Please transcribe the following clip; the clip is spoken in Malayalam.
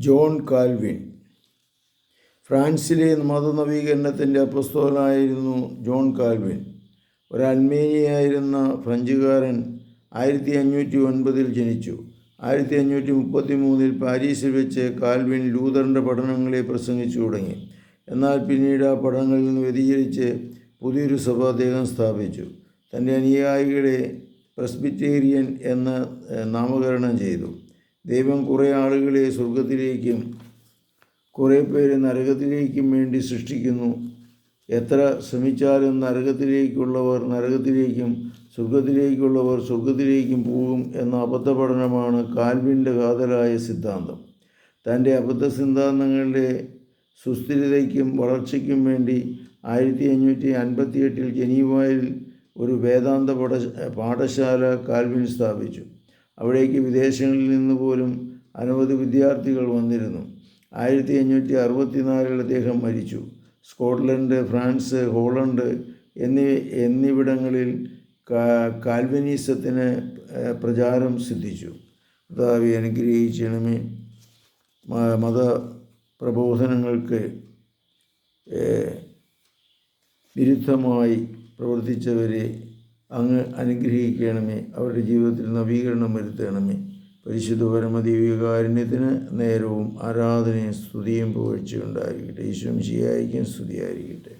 John Calvin. ഫ്രാൻസിലെ മതനവീകരണത്തിൻ്റെ അപ്പസ്തോലനായിരുന്നു ജോൺ കാൽവിൻ. ഒരു അൽമേനിയായിരുന്ന ഫ്രഞ്ചുകാരൻ 1509 ജനിച്ചു. 1533 പാരീസിൽ വെച്ച് കാൽവിൻ ലൂതറിൻ്റെ പഠനങ്ങളെ പ്രസംഗിച്ചു തുടങ്ങി. എന്നാൽ പിന്നീട് ആ പഠനങ്ങളിൽ നിന്ന് വ്യതിചലിച്ച് പുതിയൊരു സഭ അദ്ദേഹം സ്ഥാപിച്ചു. തൻ്റെ അനുയായികളെ പ്രസ്ബിറ്റേറിയൻ എന്ന് നാമകരണം ചെയ്തു. ദൈവം കുറേ ആളുകളെ സ്വർഗത്തിലേക്കും കുറേ പേരെ നരകത്തിലേക്കും വേണ്ടി സൃഷ്ടിക്കുന്നു. എത്ര ശ്രമിച്ചാലും നരകത്തിലേക്കുള്ളവർ നരകത്തിലേക്കും സ്വർഗത്തിലേക്കുള്ളവർ സ്വർഗത്തിലേക്കും പോകും എന്ന അബദ്ധ പഠനമാണ് കാൽവിൻ്റെ കാതലായ സിദ്ധാന്തം. തൻ്റെ അബദ്ധ സിദ്ധാന്തങ്ങളുടെ സുസ്ഥിരതയ്ക്കും വളർച്ചയ്ക്കും വേണ്ടി 1558 ജനീവയിൽ ഒരു വേദാന്ത പാഠശാല കാൽവിൻ സ്ഥാപിച്ചു. അവിടേക്ക് വിദേശങ്ങളിൽ നിന്ന് പോലും അനവധി വിദ്യാർത്ഥികൾ വന്നിരുന്നു. 1564 അദ്ദേഹം മരിച്ചു. സ്കോട്ട്ലൻഡ്, ഫ്രാൻസ്, ഹോളണ്ട് എന്നിവിടങ്ങളിൽ കാൽവിനിസത്തിന് പ്രചാരം സിദ്ധിച്ചു. കർത്താവേ അനുഗ്രഹിക്കണമേ. മതപ്രബോധനങ്ങൾക്ക് വിരുദ്ധമായി പ്രവർത്തിച്ചവരെ അങ്ങ് അനുഗ്രഹിക്കണമേ. അവരുടെ ജീവിതത്തിൽ നവീകരണം വരുത്തണമേ. പരിശുദ്ധ പരമദിവ്യകാരുണ്യത്തിന് നേരവും ആരാധനയും സ്തുതിയും പുകഴ്ചയുണ്ടായിരിക്കട്ടെ. ഈശോ മിശിഹായ്ക്കും സ്തുതിയായിരിക്കട്ടെ.